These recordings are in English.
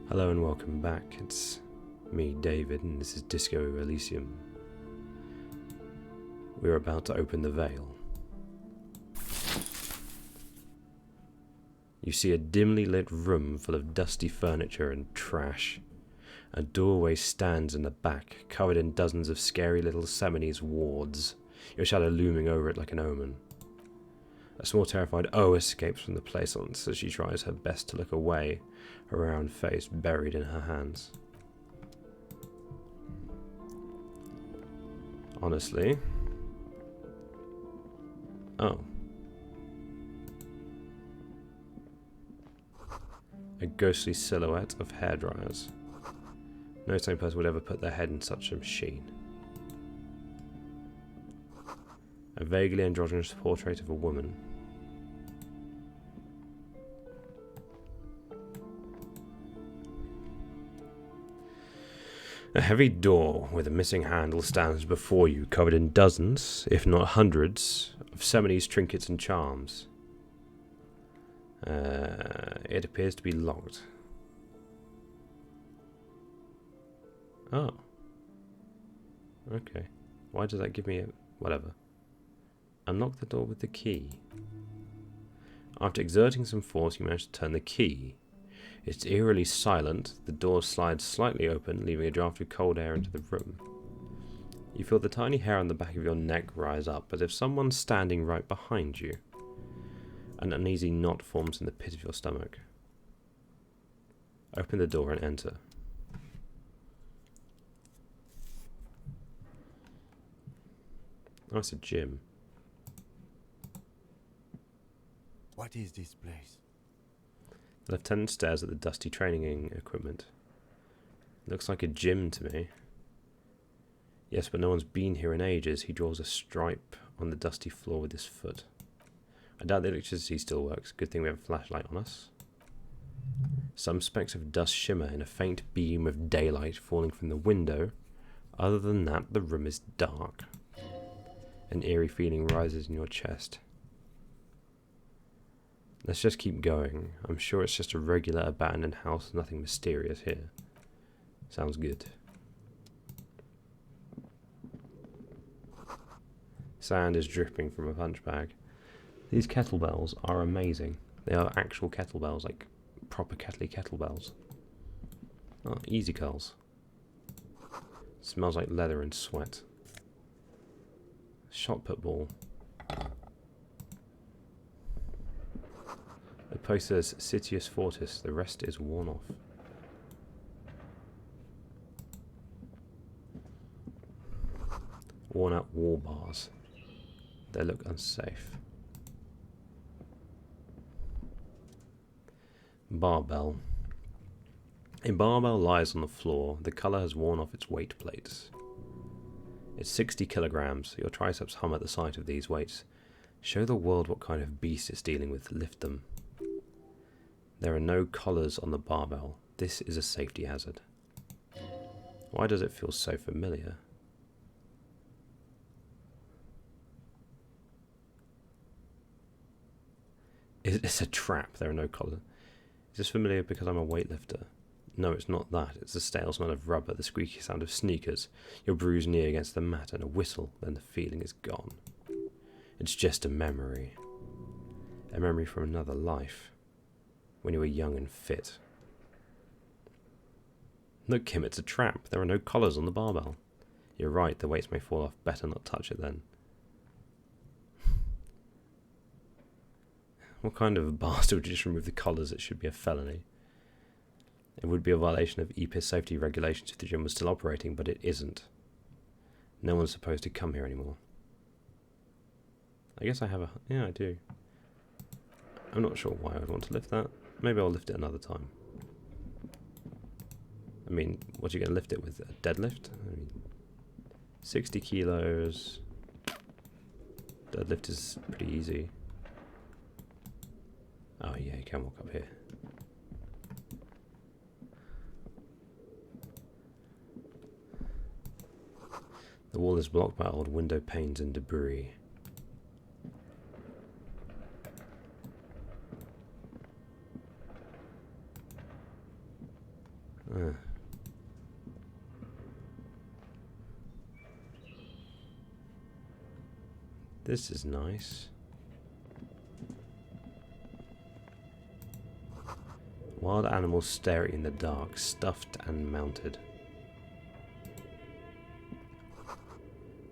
Hello and welcome back. It's me, David, and this is Disco Elysium. We're about to open the veil. You see a dimly lit room full of dusty furniture and trash. A doorway stands in the back, covered in dozens of scary little Seminoles wards, your shadow looming over it like an omen. A small terrified O escapes from the place as she tries her best to look away, her round face buried in her hands. Honestly. Oh. A ghostly silhouette of hairdryers. No sane person would ever put their head in such a machine. A vaguely androgynous portrait of a woman. A heavy door with a missing handle stands before you, covered in dozens, if not hundreds, of Seminoles trinkets and charms. It appears to be locked. Oh. Okay. Why does that give me a... whatever. Unlock the door with the key. After exerting some force, you manage to turn the key. It's eerily silent. The door slides slightly open, leaving a draft of cold air into the room. You feel the tiny hair on the back of your neck rise up, as if someone's standing right behind you. An uneasy knot forms in the pit of your stomach. Open the door and enter. Oh, it's a gym. What is this place? The lieutenant stares at the dusty training equipment. Looks like a gym to me. Yes, but no one's been here in ages. He draws a stripe on the dusty floor with his foot. I doubt the electricity still works. Good thing we have a flashlight on us. Some specks of dust shimmer in a faint beam of daylight falling from the window. Other than that, the room is dark. An eerie feeling rises in your chest. Let's just keep going. I'm sure it's just a regular abandoned house, nothing mysterious here. Sounds good. Sand is dripping from a punch bag. These kettlebells are amazing. They are actual kettlebells, like proper kettlebells. Oh, easy curls. Smells like leather and sweat. Shot put ball. The post says Citius Fortis, the rest is worn off. Worn out wall bars. They look unsafe. Barbell. A barbell lies on the floor. The colour has worn off its weight plates. It's 60 kilograms. Your triceps hum at the sight of these weights. Show the world what kind of beast it's dealing with. Lift them. There are no collars on the barbell. This is a safety hazard. Why does it feel so familiar? It's a trap. There are no collars. Is this familiar because I'm a weightlifter? No, it's not that. It's the stale smell of rubber, the squeaky sound of sneakers, your bruised knee against the mat, and a whistle, then the feeling is gone. It's just a memory. A memory from another life. When you were young and fit. Look, Kim, it's a trap. There are no collars on the barbell. You're right, the weights may fall off. Better not touch it then. What kind of bastard would just remove the collars? It should be a felony. It would be a violation of EPIS safety regulations if the gym was still operating, but it isn't. No one's supposed to come here anymore. I guess I have a... yeah, I do. I'm not sure why I'd want to lift that. Maybe I'll lift it another time. I mean, what are you going to lift it with? A deadlift? I mean, 60 kilos. Deadlift is pretty easy. Oh yeah, you can walk up here. The wall is blocked by old window panes and debris. This is nice. Wild animals stare at you in the dark, stuffed and mounted.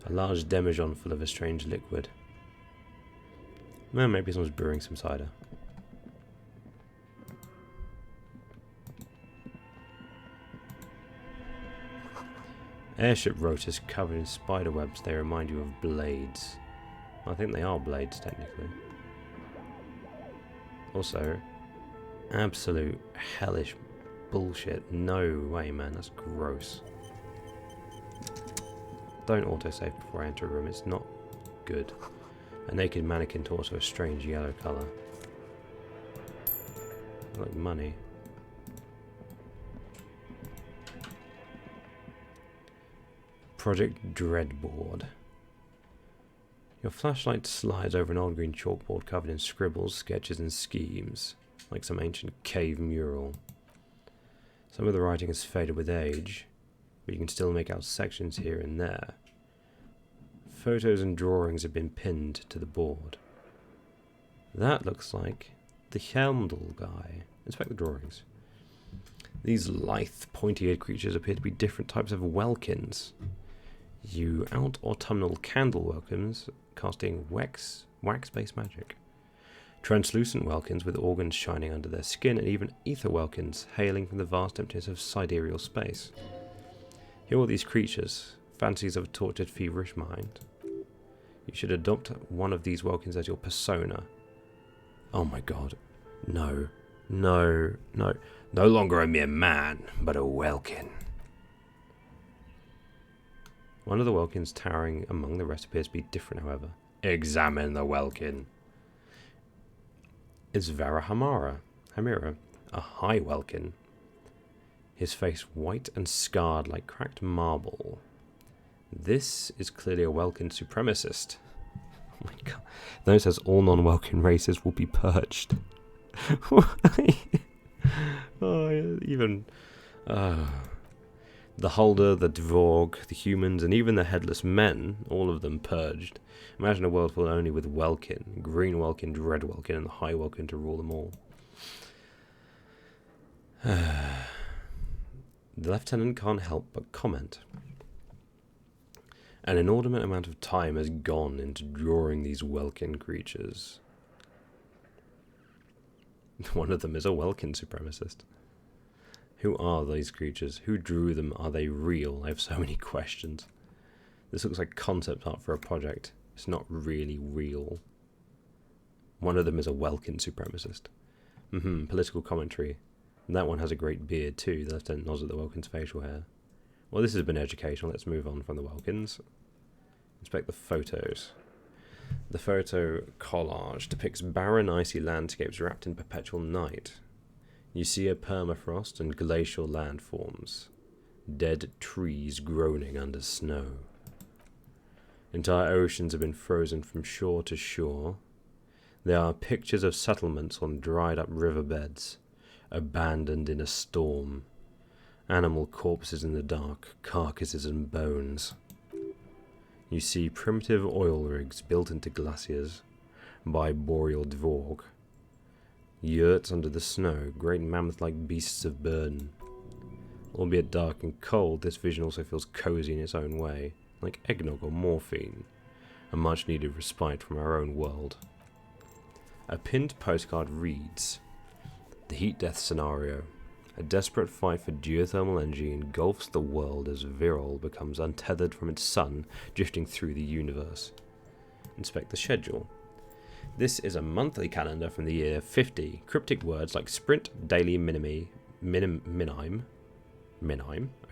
A large demijohn full of a strange liquid. Well, maybe someone's brewing some cider. Airship rotors covered in spider webs, they remind you of blades. I think they are blades, technically. Also, absolute hellish bullshit. No way, man, that's gross. Don't autosave before I enter a room, it's not good. A naked mannequin torso, a strange yellow colour. Like money. Project Dreadboard. Your flashlight slides over an old green chalkboard covered in scribbles, sketches and schemes, like some ancient cave mural. Some of the writing has faded with age, but you can still make out sections here and there. Photos and drawings have been pinned to the board. That looks like the Helmdall guy. Inspect the drawings. These lithe, pointy-eared creatures appear to be different types of welkins. You autumnal candle welkins casting wax-based magic. Translucent welkins with organs shining under their skin, and even ether welkins hailing from the vast emptiness of sidereal space. Here are all these creatures, fancies of a tortured, feverish mind. You should adopt one of these welkins as your persona. Oh my god. No. No. No. No longer a mere man, but a welkin. One of the welkins towering among the rest appears to be different, however. Examine the welkin. It's Hamira, a high welkin. His face white and scarred like cracked marble. This is clearly a Welkin supremacist. Oh my god. Then it says all non-Welkin races will be purged. The Hulder, the Dvorg, the humans, and even the Headless Men, all of them purged. Imagine a world full only with Welkin, Green Welkin, Dread Welkin, and the High Welkin to rule them all. The Lieutenant can't help but comment. An inordinate amount of time has gone into drawing these Welkin creatures. One of them is a Welkin supremacist. Who are these creatures? Who drew them? Are they real? I have so many questions. This looks like concept art for a project. It's not really real. One of them is a Welkin supremacist. Political commentary. And that one has a great beard too. The Lieutenant nods at the Welkin's facial hair. Well, this has been educational. Let's move on from the Welkins. Inspect the photos. The photo collage depicts barren, icy landscapes wrapped in perpetual night. You see a permafrost and glacial landforms. Dead trees groaning under snow. Entire oceans have been frozen from shore to shore. There are pictures of settlements on dried up riverbeds, abandoned in a storm. Animal corpses in the dark, carcasses and bones. You see primitive oil rigs built into glaciers by boreal dvorg. Yurts under the snow, great mammoth-like beasts of burden. Albeit dark and cold, this vision also feels cozy in its own way, like eggnog or morphine, a much-needed respite from our own world. A pinned postcard reads, "The heat death scenario. A desperate fight for geothermal energy engulfs the world as Virol becomes untethered from its sun, drifting through the universe." Inspect the schedule. This is a monthly calendar from the year 50. Cryptic words like sprint, daily, minime,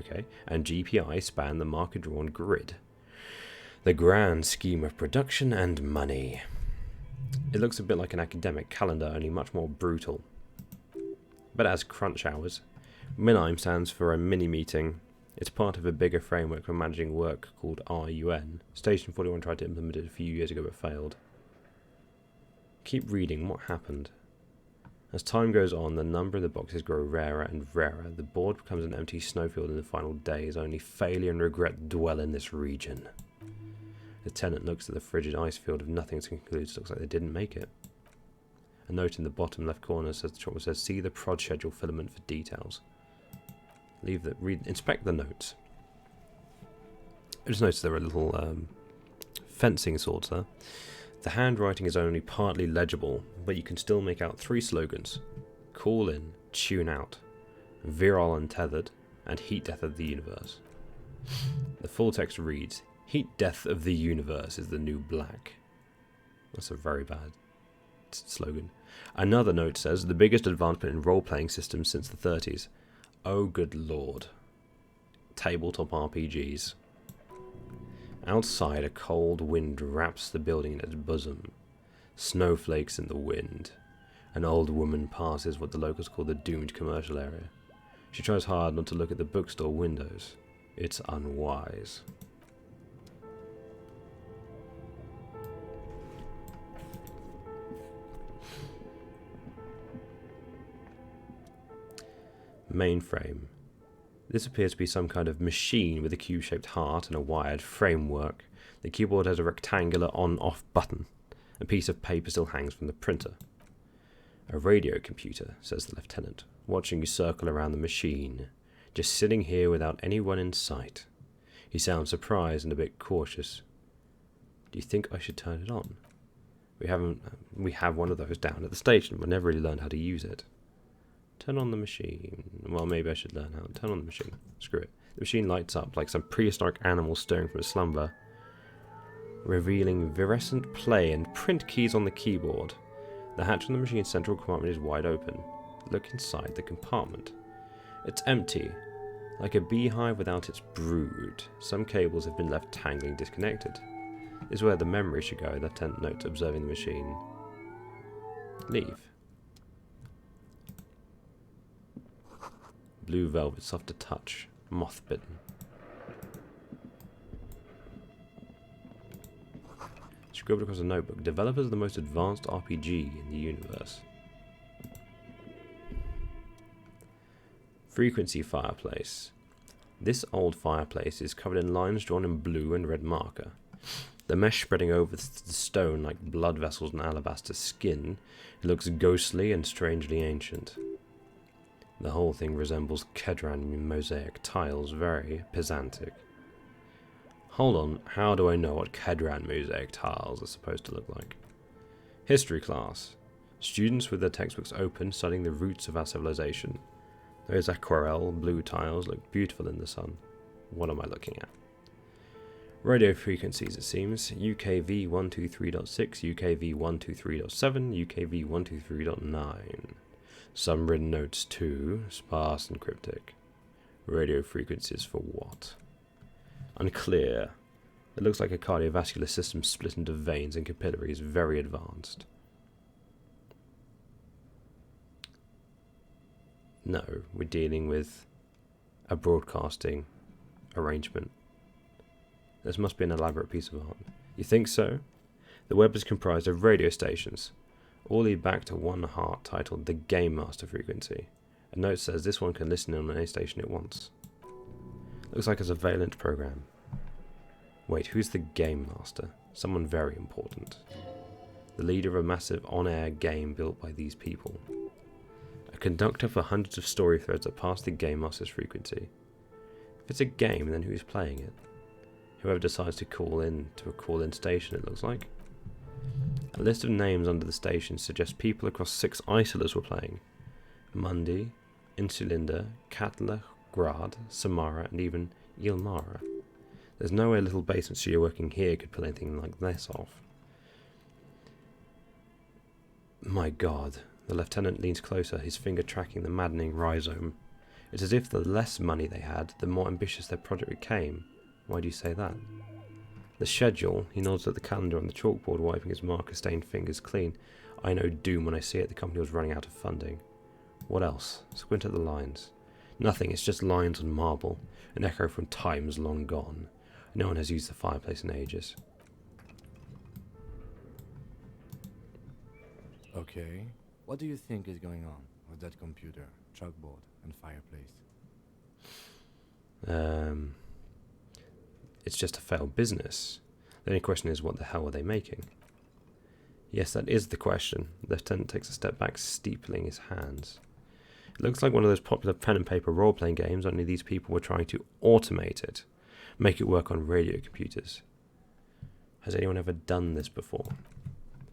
okay, and GPI span the marker-drawn grid. The grand scheme of production and money. It looks a bit like an academic calendar, only much more brutal. But as crunch hours. Minime stands for a mini-meeting. It's part of a bigger framework for managing work called RUN. Station 41 tried to implement it a few years ago but failed. Keep reading. What happened? As time goes on, the number of the boxes grow rarer and rarer. The board becomes an empty snowfield in the final days. Only failure and regret dwell in this region. The tenant looks at the frigid ice field of nothing and concludes it looks like they didn't make it. A note in the bottom left corner says, see the prod schedule filament for details. Inspect the notes. I just noticed there were little fencing swords there. The handwriting is only partly legible, but you can still make out 3 slogans. Call in, tune out, virile untethered, and heat death of the universe. The full text reads, heat death of the universe is the new black. That's a very bad slogan. Another note says, the biggest advancement in role-playing systems since the 30s. Oh good lord. Tabletop RPGs. Outside, a cold wind wraps the building in its bosom. Snowflakes in the wind. An old woman passes what the locals call the doomed commercial area. She tries hard not to look at the bookstore windows. It's unwise. Mainframe. This appears to be some kind of machine with a cube-shaped heart and a wired framework. The keyboard has a rectangular on-off button. A piece of paper still hangs from the printer. A radio computer, says the lieutenant, watching you circle around the machine, just sitting here without anyone in sight. He sounds surprised and a bit cautious. Do you think I should turn it on? We have one of those down at the station, but never really learned how to use it. Turn on the machine. Well, maybe I should learn how to turn on the machine. Screw it. The machine lights up like some prehistoric animal stirring from a slumber, revealing virescent play and print keys on the keyboard. The hatch on the machine's central compartment is wide open. Look inside the compartment. It's empty, like a beehive without its brood. Some cables have been left tangling disconnected. This is where the memory should go, Lieutenant notes, observing the machine. Leave. Blue velvet, soft to touch, moth-bitten. Scribbled across a notebook. Developers of the most advanced RPG in the universe. Frequency fireplace. This old fireplace is covered in lines drawn in blue and red marker. The mesh spreading over the stone like blood vessels and alabaster skin. It looks ghostly and strangely ancient. The whole thing resembles Kedran mosaic tiles, very pedantic. Hold on, how do I know what Kedran mosaic tiles are supposed to look like? History class. Students with their textbooks open, studying the roots of our civilization. Those aquarelle blue tiles look beautiful in the sun. What am I looking at? Radio frequencies, it seems. UKV 123.6, UKV 123.7, UKV 123.9. Some written notes too, sparse and cryptic. Radio frequencies for what? Unclear. It looks like a cardiovascular system split into veins and capillaries, very advanced. No, we're dealing with a broadcasting arrangement. This must be an elaborate piece of art. You think so? The web is comprised of radio stations, all lead back to one heart titled the Game Master frequency. A note says this one can listen in on any station it wants. Looks like a surveillance program. Wait, who's the Game Master? Someone very important. The leader of a massive on-air game built by these people. A conductor for hundreds of story threads that pass the Game Master's frequency. If it's a game, then who's playing it? Whoever decides to call in to a call-in station, it looks like. A list of names under the station suggests people across 6 isolas were playing. Mundi, Insulinda, Katla, Grad, Samara, and even Ilmara. There's no way a little basement studio working here could pull anything like this off. My god. The lieutenant leans closer, his finger tracking the maddening rhizome. It's as if the less money they had, the more ambitious their project became. Why do you say that? The schedule, he nods at the calendar on the chalkboard, wiping his marker-stained fingers clean. I know doom when I see it, the company was running out of funding. What else? Squint at the lines. Nothing, it's just lines on marble, an echo from times long gone. No one has used the fireplace in ages. Okay. What do you think is going on with that computer, chalkboard, and fireplace? It's just a failed business. The only question is, what the hell are they making? Yes, that is the question. The lieutenant takes a step back, steepling his hands. It looks like one of those popular pen and paper role-playing games, only these people were trying to automate it, make it work on radio computers. Has anyone ever done this before?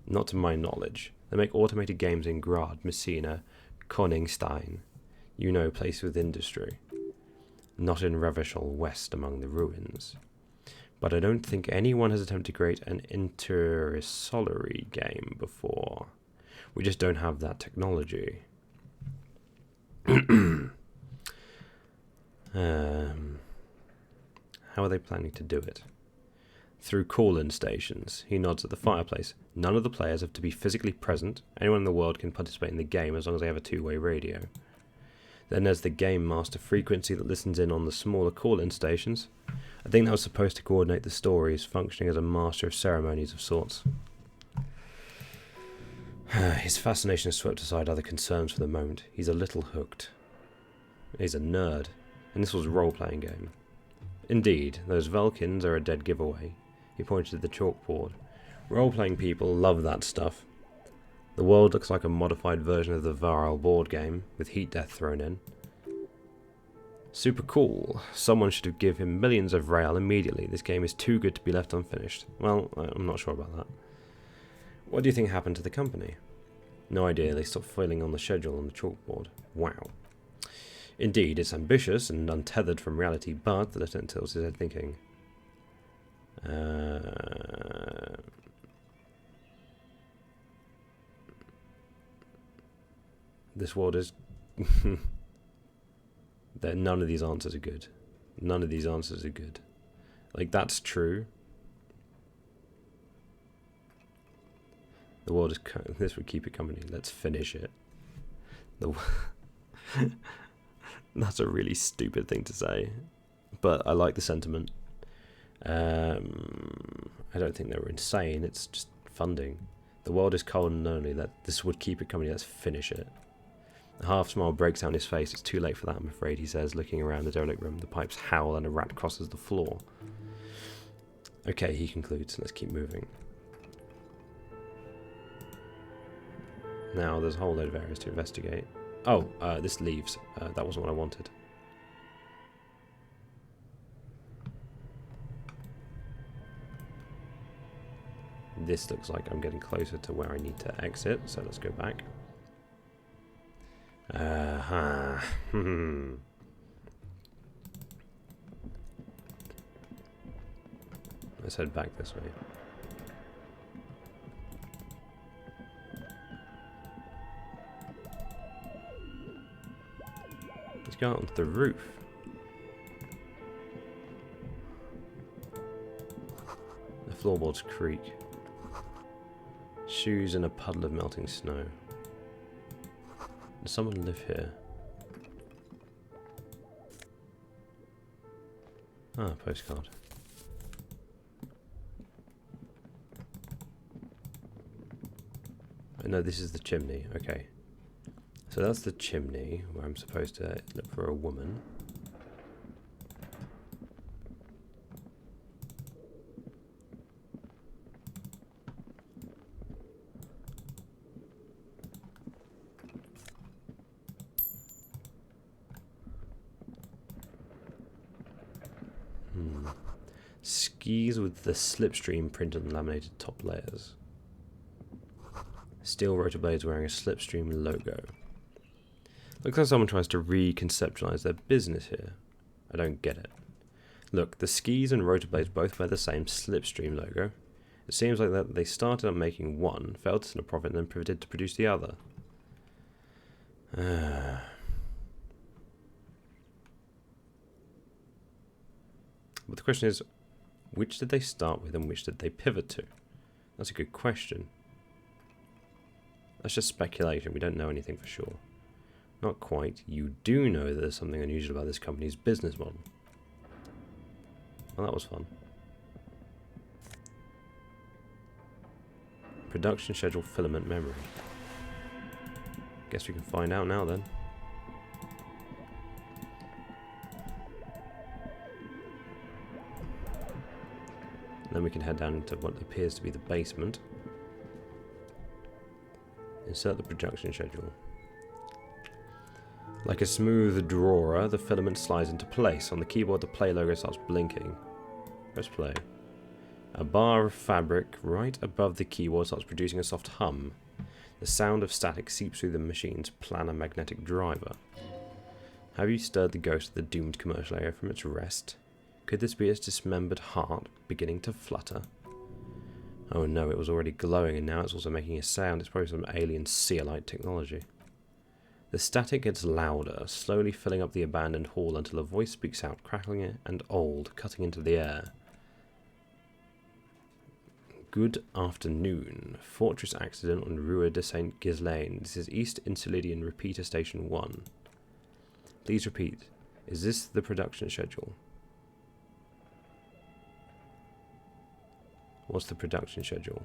Not to my knowledge. They make automated games in Grad, Messina, Koningstein, you know, place with industry. Not in Revachol West among the ruins. But I don't think anyone has attempted to create an intersolary game before. We just don't have that technology. How are they planning to do it? Through call-in stations. He nods at the fireplace. None of the players have to be physically present. Anyone in the world can participate in the game as long as they have a two-way radio. Then there's the game master frequency that listens in on the smaller call-in stations. I think that was supposed to coordinate the stories, functioning as a master of ceremonies of sorts. His fascination has swept aside other concerns for the moment. He's a little hooked. He's a nerd, and this was a role-playing game. Indeed, those Vulcans are a dead giveaway. He pointed to the chalkboard. Role-playing people love that stuff. The world looks like a modified version of the Varel board game, with heat death thrown in. Super cool. Someone should give him millions of real immediately. This game is too good to be left unfinished. Well, I'm not sure about that. What do you think happened to the company? No idea, they stopped filling on the schedule on the chalkboard. Wow. Indeed, it's ambitious and untethered from reality, but the lieutenant tilts his head thinking. This world is... None of these answers are good. None of these answers are good. Like, that's true. The world is... This would keep it company. Let's finish it. That's a really stupid thing to say. But I like the sentiment. I don't think they were insane. It's just funding. The world is cold and lonely. This would keep it company. Let's finish it. A half smile breaks down his face. It's too late for that, I'm afraid, he says, looking around the derelict room. The pipes howl and a rat crosses the floor. Okay, he concludes. Let's keep moving. Now, there's a whole load of areas to investigate. Oh, this leaves. That wasn't what I wanted. This looks like I'm getting closer to where I need to exit, so let's go back. Let's head back this way. Let's go out onto the roof. The floorboards creak. Shoes in a puddle of melting snow. Does someone live here? Ah, postcard. No, this is the chimney. Okay. So that's the chimney where I'm supposed to look for a woman. Skis with the slipstream printed and laminated top layers. Steel rotor blades wearing a slipstream logo. Looks like someone tries to reconceptualize their business here. I don't get it. Look, the skis and rotor blades both wear the same slipstream logo. It seems like that they started up making one, failed to sell a profit, and then pivoted to produce the other. But the question is, which did they start with and which did they pivot to? That's a good question. That's just speculation. We don't know anything for sure. Not quite. You do know that there's something unusual about this company's business model. Well, that was fun. Production schedule filament memory. Guess we can find out now then. Then we can head down into what appears to be the basement. Insert the production schedule. Like a smooth drawer, the filament slides into place. On the keyboard, the play logo starts blinking. Press play. A bar of fabric right above the keyboard starts producing a soft hum. The sound of static seeps through the machine's planar magnetic driver. Have you stirred the ghost of the doomed commercial area from its rest? Could this be its dismembered heart beginning to flutter? Oh no, it was already glowing and now it's also making a sound. It's probably some alien seer-like technology. The static gets louder, slowly filling up the abandoned hall until a voice speaks out, crackling and old, cutting into the air. Good afternoon. Fortress accident on Rue de Saint Ghislaine. This is East Insulidian Repeater Station 1. Please repeat. Is this the production schedule? What's the production schedule?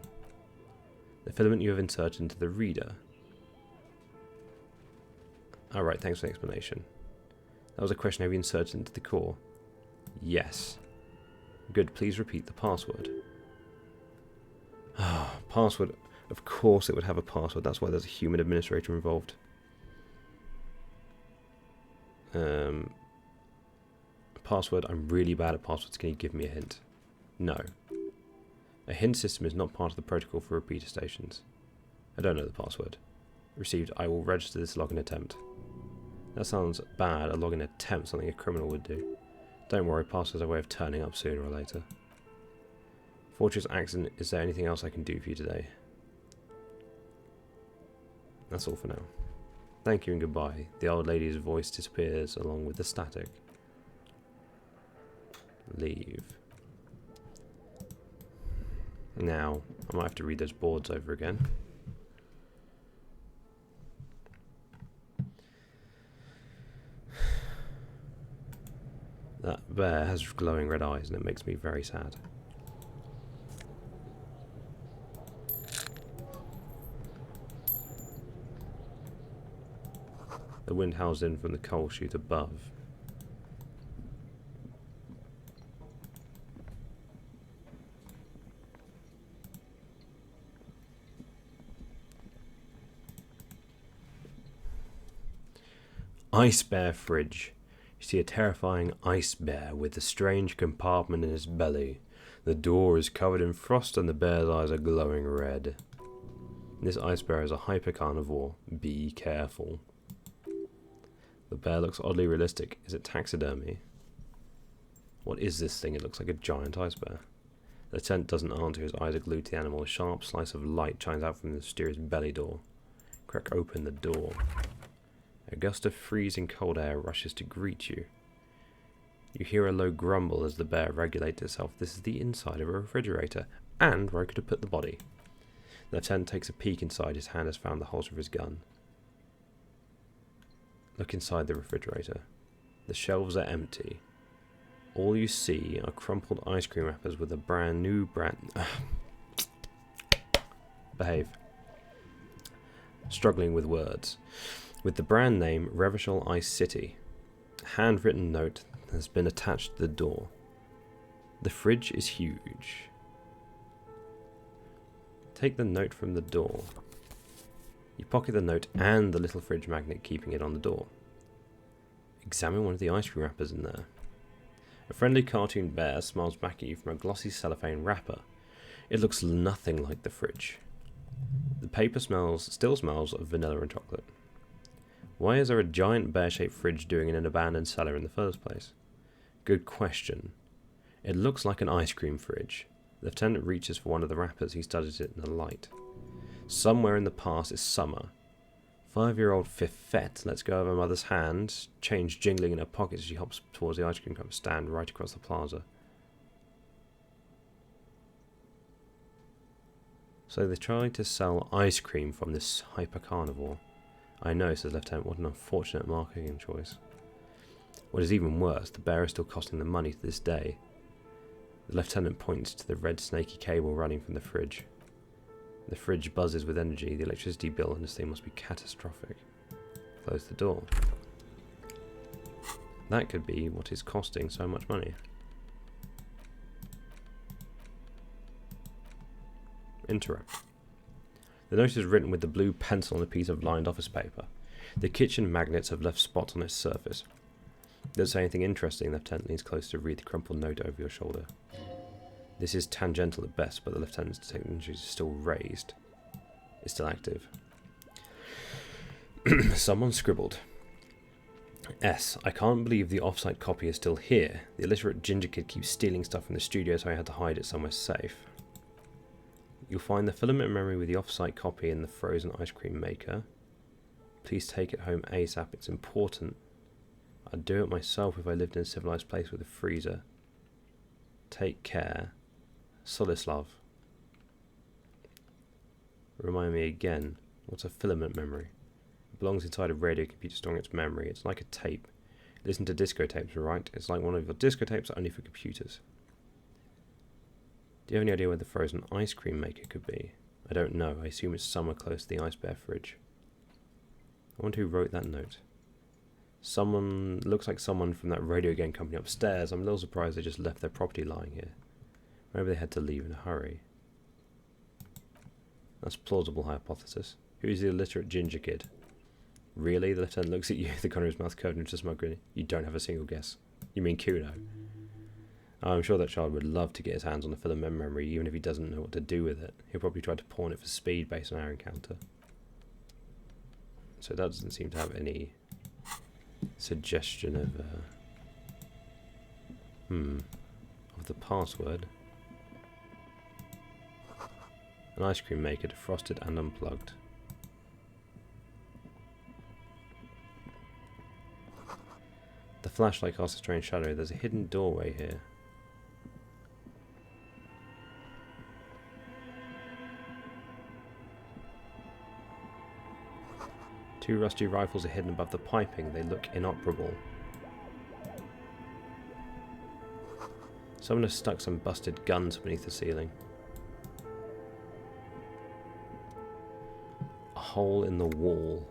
The filament you have inserted into the reader. Alright, thanks for the explanation. That was a question, have you inserted into the core? Yes. Good, please repeat the password. Password. Of course it would have a password, that's why there's a human administrator involved. Password, I'm really bad at passwords, can you give me a hint? No. A hint system is not part of the protocol for repeater stations. I don't know the password. Received, I will register this login attempt. That sounds bad, a login attempt, something a criminal would do. Don't worry, passwords are a way of turning up sooner or later. Fortress accident, is there anything else I can do for you today? That's all for now. Thank you and goodbye. The old lady's voice disappears along with the static. Leave. Now, I might have to read those boards over again. That bear has glowing red eyes and it makes me very sad. The wind howls in from the coal chute above. Ice bear fridge. You see a terrifying ice bear with a strange compartment in its belly. The door is covered in frost and the bear's eyes are glowing red. This ice bear is a hyper-carnivore. Be careful. The bear looks oddly realistic. Is it taxidermy? What is this thing? It looks like a giant ice bear. The tent doesn't answer. His eyes are glued to the animal. A sharp slice of light shines out from the mysterious belly door. Crack open the door. A gust of freezing cold air rushes to greet you. You hear a low grumble as the bear regulates itself. This is the inside of a refrigerator, and where I could have put the body. The lieutenant takes a peek inside. His hand has found the holster of his gun. Look inside the refrigerator. The shelves are empty. All you see are crumpled ice cream wrappers with a brand new Behave. Struggling with words. With the brand name Revachol Ice City. A handwritten note has been attached to the door. The fridge is huge. Take the note from the door. You pocket the note and the little fridge magnet, keeping it on the door. Examine one of the ice cream wrappers in there. A friendly cartoon bear smiles back at you from a glossy cellophane wrapper. It looks nothing like the fridge. The paper still smells of vanilla and chocolate. Why is there a giant bear-shaped fridge doing in an abandoned cellar in the first place? Good question. It looks like an ice cream fridge. The lieutenant reaches for one of the wrappers. He studies it in the light. Somewhere in the past is summer. 5-year-old Fifette lets go of her mother's hand, change jingling in her pocket as she hops towards the ice cream cone stand right across the plaza. So they tried to sell ice cream from this hyper-carnivore. I know, says Lieutenant, what an unfortunate marketing choice. What is even worse, the bear is still costing them money to this day. The lieutenant points to the red snaky cable running from the fridge. The fridge buzzes with energy. The electricity bill on this thing must be catastrophic. close the door. That could be what is costing so much money. Interact. The note is written with the blue pencil on a piece of lined office paper. The kitchen magnets have left spots on its surface. Doesn't say anything interesting. The lieutenant leans close to read the crumpled note over your shoulder. This is tangential at best, but the lieutenant's signature is still raised. It's still active. Someone scribbled. S. I can't believe the off-site copy is still here. The illiterate ginger kid keeps stealing stuff from the studio, so I had to hide it somewhere safe. You'll find the filament memory with the off-site copy in the frozen ice cream maker. Please take it home ASAP. It's important. I'd do it myself if I lived in a civilized place with a freezer. Take care. Solislav. Remind me again. What's a filament memory? It belongs inside a radio computer storing its memory. It's like a tape. Listen to disco tapes, right? It's like one of your disco tapes, only for computers. Do you have any idea where the frozen ice cream maker could be? I don't know. I assume it's somewhere close to the ice bear fridge. I wonder who wrote that note. Someone, looks like someone from that radio game company upstairs. I'm a little surprised they just left their property lying here. Maybe they had to leave in a hurry. That's a plausible hypothesis. Who is the illiterate ginger kid? Really? The lieutenant looks at you, the corner of his mouth curved into a smug grin. You don't have a single guess. You mean Kuno? I'm sure that child would love to get his hands on the filament memory, even if he doesn't know what to do with it. He'll probably try to pawn it for speed based on our encounter. So that doesn't seem to have any suggestion of the password. An ice cream maker, defrosted and unplugged. The flashlight casts a strange shadow. There's a hidden doorway here. Two rusty rifles are hidden above the piping. They look inoperable. Someone has stuck some busted guns beneath the ceiling. A hole in the wall.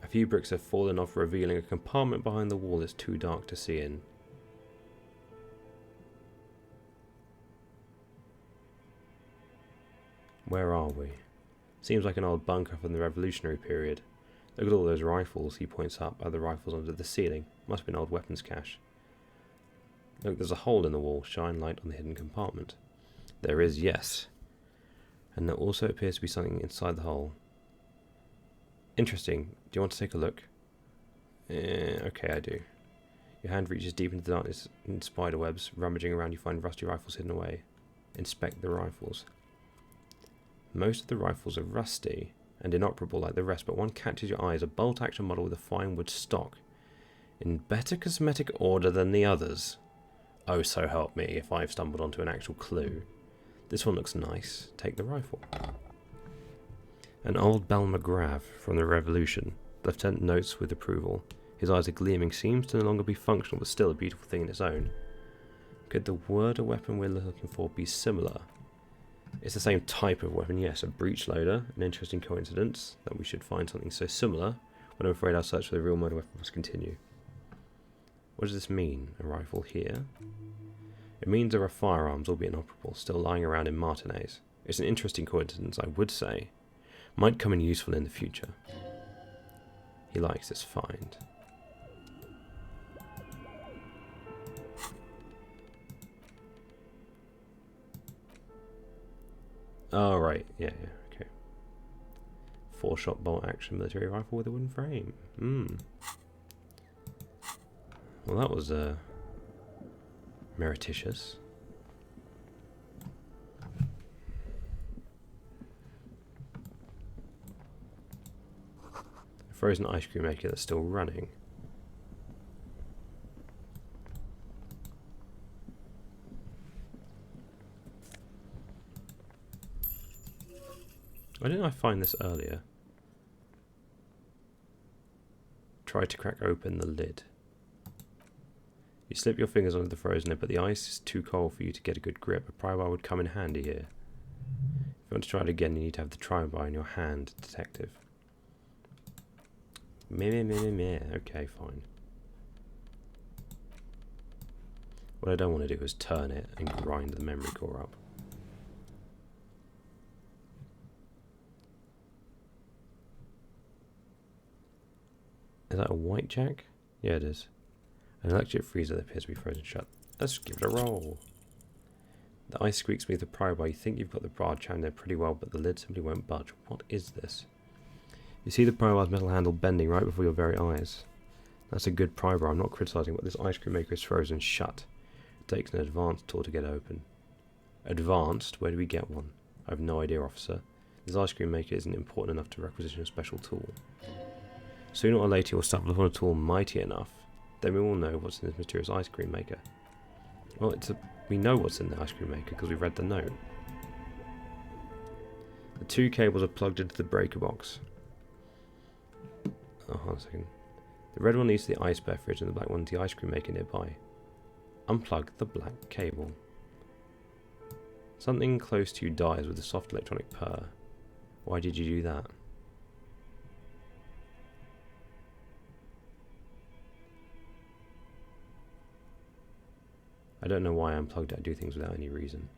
A few bricks have fallen off, revealing a compartment behind the wall that's too dark to see in. Where are we? Seems like an old bunker from the Revolutionary period. Look at all those rifles. He points up at the rifles under the ceiling. Must be an old weapons cache. Look, there's a hole in the wall. Shine light on the hidden compartment. There is, yes. And there also appears to be something inside the hole. Interesting. Do you want to take a look? Okay, I do. Your hand reaches deep into the darkness in spider webs. Rummaging around, you find rusty rifles hidden away. Inspect the rifles. Most of the rifles are rusty and inoperable like the rest, but one catches your eye as a bolt-action model with a fine wood stock. In better cosmetic order than the others. Oh, so help me if I've stumbled onto an actual clue. This one looks nice. Take the rifle. An old Bell McGrath from the Revolution. The lieutenant notes with approval. His eyes are gleaming. Seems to no longer be functional, but still a beautiful thing in its own. Could the word or weapon we're looking for be similar? It's the same type of weapon, yes. A breech loader. An interesting coincidence that we should find something so similar, but I'm afraid our search for the real murder weapon must continue. What does this mean? A rifle here? It means there are firearms, albeit inoperable, still lying around in Martinez. It's an interesting coincidence, I would say. Might come in useful in the future. He likes this find. Oh, right. Yeah, okay. 4-shot bolt action military rifle with a wooden frame. Well, that was meretricious. A frozen ice cream maker that's still running. Why didn't I find this earlier? Try to crack open the lid. You slip your fingers onto the frozen lid, but the ice is too cold for you to get a good grip. A pry bar would come in handy here. If you want to try it again, you need to have the pry bar in your hand, detective. Meh. Okay, fine. What I don't want to do is turn it and grind the memory core up. Is that a white jack? Yeah, it is. An electric freezer that appears to be frozen shut. Let's give it a roll. The ice squeaks beneath the pry bar. You think you've got the bar jammed there pretty well, but the lid simply won't budge. What is this? You see the pry bar's metal handle bending right before your very eyes. That's a good pry bar. I'm not criticising, but this ice cream maker is frozen shut. It takes an advanced tool to get open. Advanced? Where do we get one? I have no idea, officer. This ice cream maker isn't important enough to requisition a special tool. Sooner or later you'll stumble upon a tool mighty enough. Then we will know what's in this mysterious ice cream maker. Well, we know what's in the ice cream maker because we've read the note. The two cables are plugged into the breaker box. Oh, hold on a second. The red one leads to the ice bear fridge and the black one to the ice cream maker nearby. Unplug the black cable. Something close to you dies with a soft electronic purr. Why did you do that? I don't know why I unplugged it. I do things without any reason.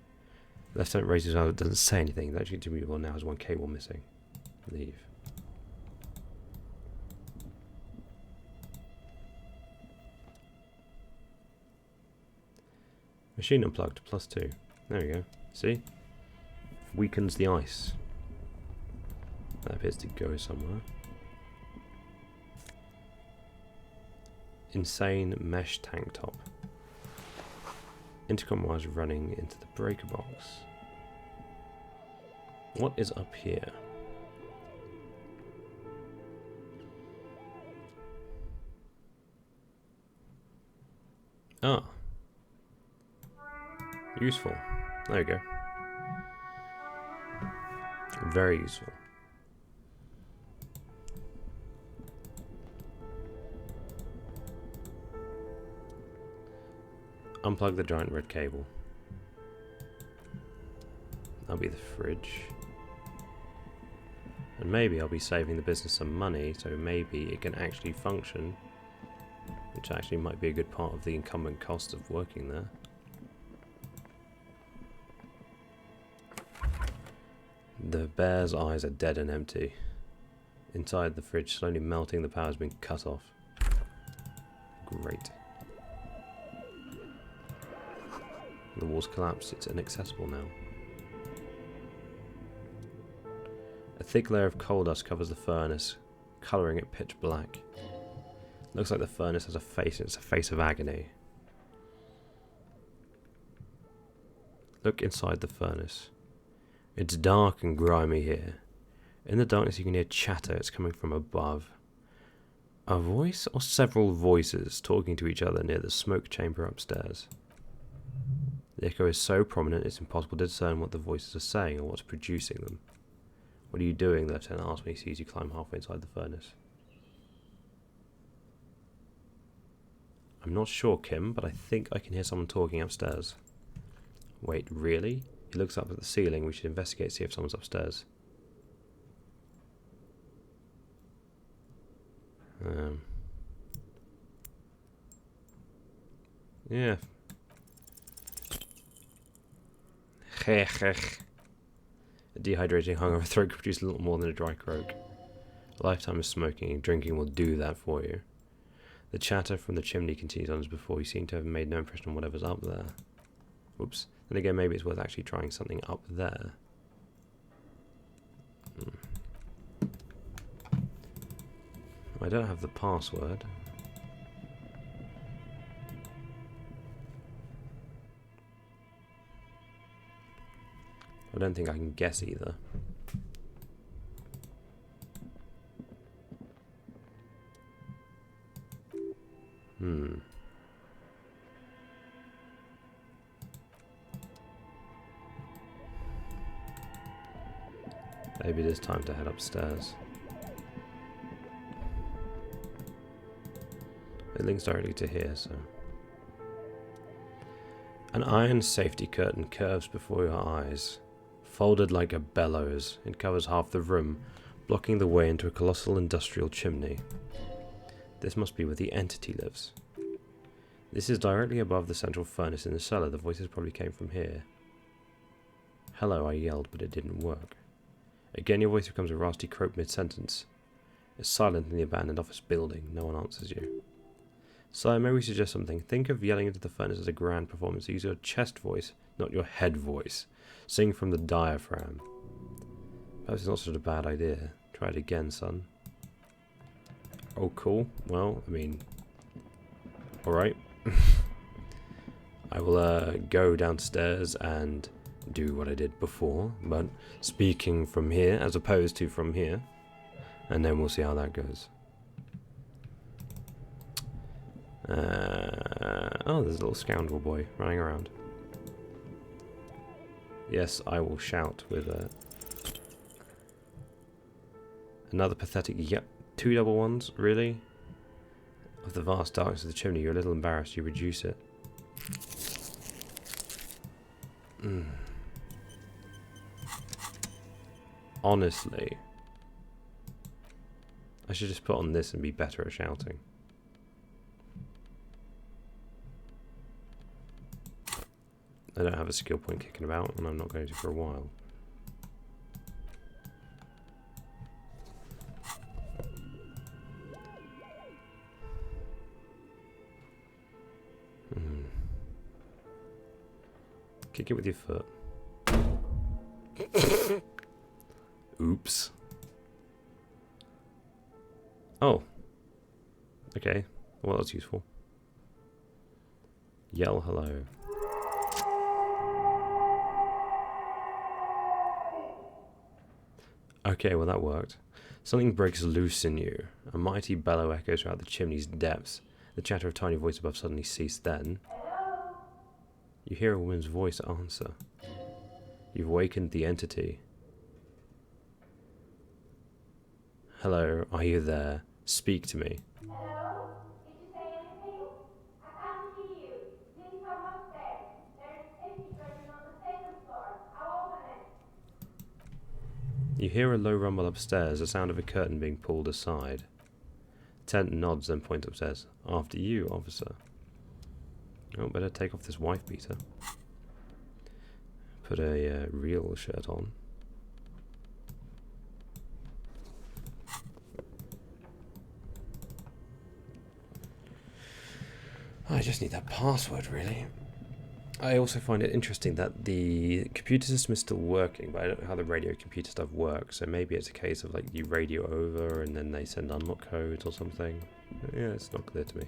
Lieutenant raises his eyes, doesn't say anything. That actually to me well now has one cable missing. Leave. Machine unplugged, +2. There we go. See? Weakens the ice. That appears to go somewhere. Insane mesh tank top. Intercom wires running into the breaker box. What is up here? Ah. Useful. There you go. Very useful. Unplug the giant red cable. That'll be the fridge. And maybe I'll be saving the business some money, so maybe it can actually function. Which actually might be a good part of the incumbent cost of working there. The bear's eyes are dead and empty. Inside the fridge, slowly melting, the power has been cut off. Great. The walls collapsed, it's inaccessible now. A thick layer of coal dust covers the furnace, colouring it pitch black. Looks like the furnace has a face, and it's a face of agony. Look inside the furnace. It's dark and grimy here. In the darkness you can hear chatter, it's coming from above. A voice or several voices talking to each other near the smoke chamber upstairs. The echo is so prominent it's impossible to discern what the voices are saying or what's producing them. What are you doing? The lieutenant asks when he sees you climb halfway inside the furnace. I'm not sure, Kim, but I think I can hear someone talking upstairs. Wait, really? He looks up at the ceiling. We should investigate, see if someone's upstairs. Yeah. A dehydrating hungover throat could produce a little more than a dry croak. A lifetime of smoking and drinking will do that for you. The chatter from the chimney continues on as before. You seem to have made no impression on whatever's up there. Whoops. Then again, maybe it's worth actually trying something up there. I don't have the password. I don't think I can guess either. Maybe it is time to head upstairs. It links directly to here, so... An iron safety curtain curves before your eyes. Folded like a bellows, it covers half the room, blocking the way into a colossal industrial chimney. This must be where the entity lives. This is directly above the central furnace in the cellar. The voices probably came from here. Hello, I yelled, but it didn't work. Again, your voice becomes a raspy croak mid-sentence. It's silent in the abandoned office building. No one answers you. So, may we suggest something? Think of yelling into the furnace as a grand performance. Use your chest voice, not your head voice. Sing from the diaphragm. Perhaps it's not such a bad idea. Try it again, son. Oh, cool. Well, I mean... Alright. I will go downstairs and do what I did before, but speaking from here as opposed to from here, and then we'll see how that goes. Oh, there's a little scoundrel boy running around. Yes, I will shout with another pathetic... Yep, 2 double ones, really? Of the vast darkness of the chimney, you're a little embarrassed, you reduce it. Honestly, I should just put on this and be better at shouting. I don't have a skill point kicking about, and I'm not going to for a while. Kick it with your foot. Oops. Oh. Okay. Well, that's useful. Yell hello. Okay, well that worked. Something breaks loose in you. A mighty bellow echoes throughout the chimney's depths. The chatter of tiny voice above suddenly ceased then. You hear a woman's voice answer. You've awakened the entity. Hello, are you there? Speak to me. Hello? Did you say anything? I can't hear you. Please come upstairs. There's an empty bedroom on the second floor. I'll open it. You hear a low rumble upstairs, the sound of a curtain being pulled aside. Tent nods, then points upstairs. After you, officer. Oh, better take off this wife beater. Put a real shirt on. I just need that password, really. I also find it interesting that the computer system is still working, but I don't know how the radio computer stuff works. So maybe it's a case of like you radio over and then they send unlock codes or something. Yeah, it's not clear to me.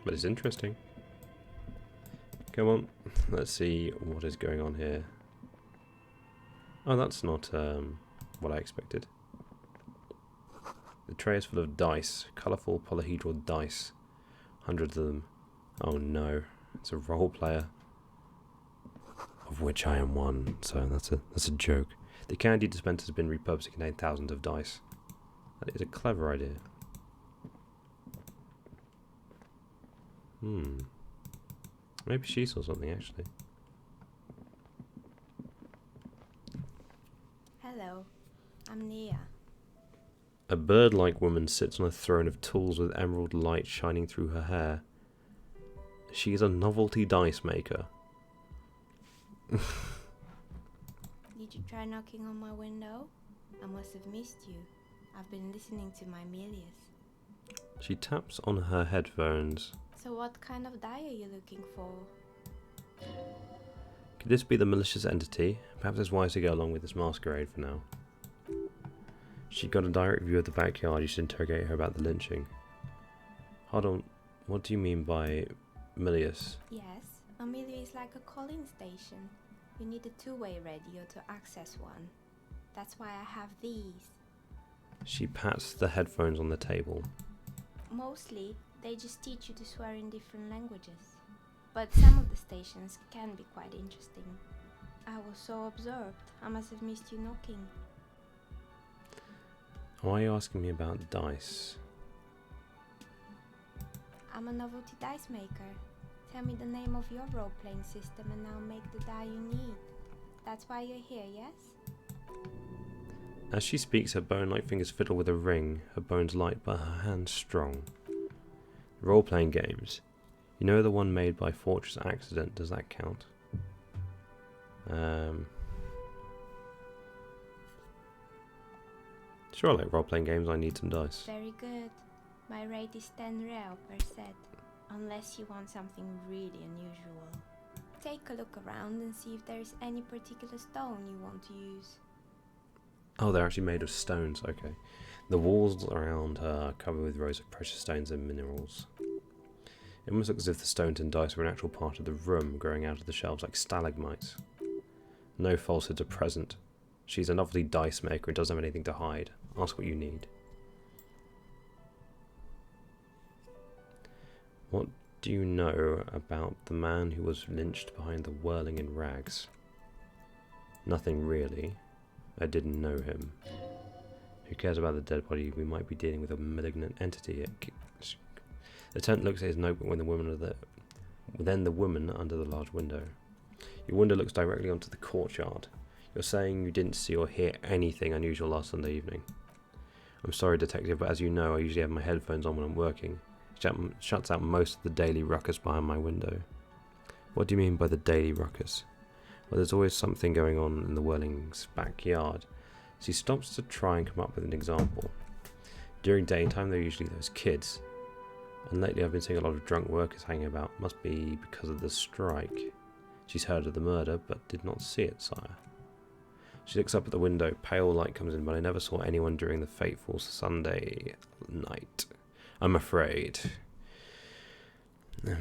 But it's interesting. Come on, let's see what is going on here. Oh, that's not what I expected. The tray is full of dice, colourful polyhedral dice. Hundreds of them. Oh no, it's a role player. Of which I am one, so that's a joke. The candy dispenser has been repurposed to contain thousands of dice. That is a clever idea. Maybe she saw something, actually. Hello, I'm Nia. A bird-like woman sits on a throne of tools with emerald light shining through her hair. She is a novelty dice maker. Did you try knocking on my window? I must have missed you. I've been listening to my Melius. She taps on her headphones. So what kind of die are you looking for? Could this be the malicious entity? Perhaps it's wise to go along with this masquerade for now. She got a direct view of the backyard. You should interrogate her about the lynching. Hold on, what do you mean by Milius? Yes, a Milieu is like a calling station. You need a two-way radio to access one. That's why I have these. She pats the headphones on the table. Mostly, they just teach you to swear in different languages. But some of the stations can be quite interesting. I was so absorbed, I must have missed you knocking. Why are you asking me about dice? I'm a novelty dice maker. Tell me the name of your role-playing system and I'll make the die you need. That's why you're here, yes? As she speaks, her bone-like fingers fiddle with a ring, her bones light but her hands strong. Role-playing games. You know the one made by Fortress Accident, does that count? Sure, I like role-playing games, I need some dice. Very good. My rate is 10 real per set, unless you want something really unusual. Take a look around and see if there is any particular stone you want to use. Oh, they're actually made of stones, okay. The walls around her are covered with rows of precious stones and minerals. It almost looks as if the stones and dice were an actual part of the room, growing out of the shelves like stalagmites. No falsehoods are present. She's a lovely dice maker and doesn't have anything to hide. Ask what you need. What do you know about the man who was lynched behind the whirling in rags? Nothing really. I didn't know him. Who cares about the dead body? We might be dealing with a malignant entity. The tent looks at his notebook when the woman under the large window. Your window looks directly onto the courtyard. You're saying you didn't see or hear anything unusual last Sunday evening. I'm sorry, detective, but as you know, I usually have my headphones on when I'm working. It shuts out most of the daily ruckus behind my window. What do you mean by the daily ruckus? Well, there's always something going on in the Whirling's backyard. So he stops to try and come up with an example. During daytime, there are usually those kids. And lately I've been seeing a lot of drunk workers hanging about. Must be because of the strike. She's heard of the murder, but did not see it, sire. She looks up at the window. Pale light comes in, but I never saw anyone during the fateful Sunday night. I'm afraid. Do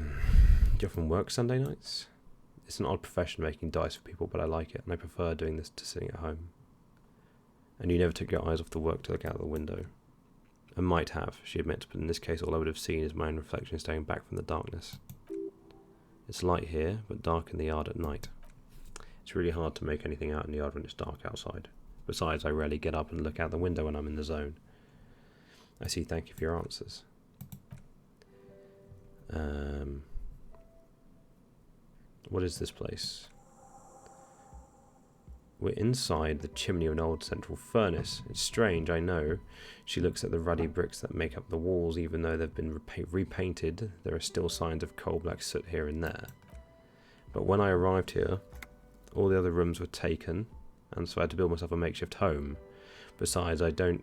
you often work Sunday nights? It's an odd profession making dice for people, but I like it, and I prefer doing this to sitting at home. And you never took your eyes off the work to look out the window. I might have, she admits, but in this case all I would have seen is my own reflection staring back from the darkness. It's light here, but dark in the yard at night. It's really hard to make anything out in the yard when it's dark outside. Besides, I rarely get up and look out the window when I'm in the zone. I see, thank you for your answers. What is this place? We're inside the chimney of an old central furnace. It's strange, I know. She looks at the ruddy bricks that make up the walls. Even though they've been repainted, there are still signs of coal black soot here and there. But when I arrived here, all the other rooms were taken, and so I had to build myself a makeshift home. Besides, I don't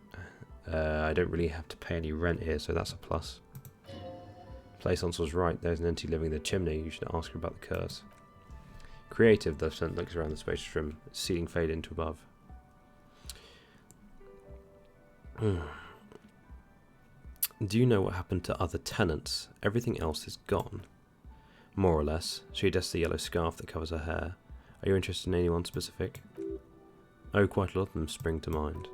really have to pay any rent here, so that's a plus. Plaisance was right. There's an entity living in the chimney. You should ask her about the curse. Creative, the lieutenant looks around the spacious room, ceiling fade into above. Do you know what happened to other tenants? Everything else is gone. More or less. She adjusts the yellow scarf that covers her hair. Are you interested in anyone specific? Oh, quite a lot of them spring to mind.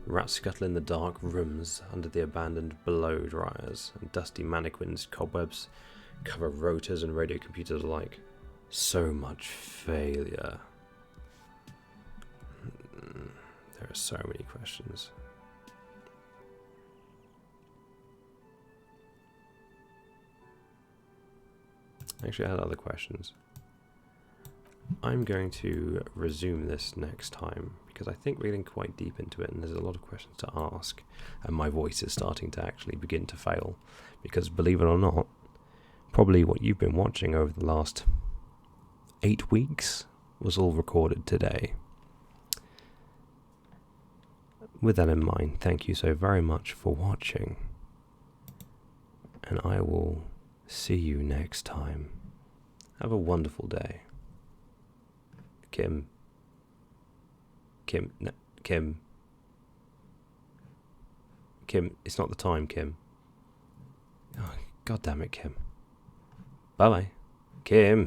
Rats scuttle in the dark rooms under the abandoned blow dryers, and dusty mannequins, cobwebs, cover rotors and radio computers alike. So much failure. There are so many questions. Actually, I had other questions. I'm going to resume this next time because I think we're getting quite deep into it and there's a lot of questions to ask, and my voice is starting to actually begin to fail because, believe it or not, probably what you've been watching over the last 8 weeks was all recorded today. With that in mind, thank you so very much for watching, and I will see you next time. Have a wonderful day. Kim, it's not the time, Kim. Oh, God damn it, Kim. Bye-bye. Kim.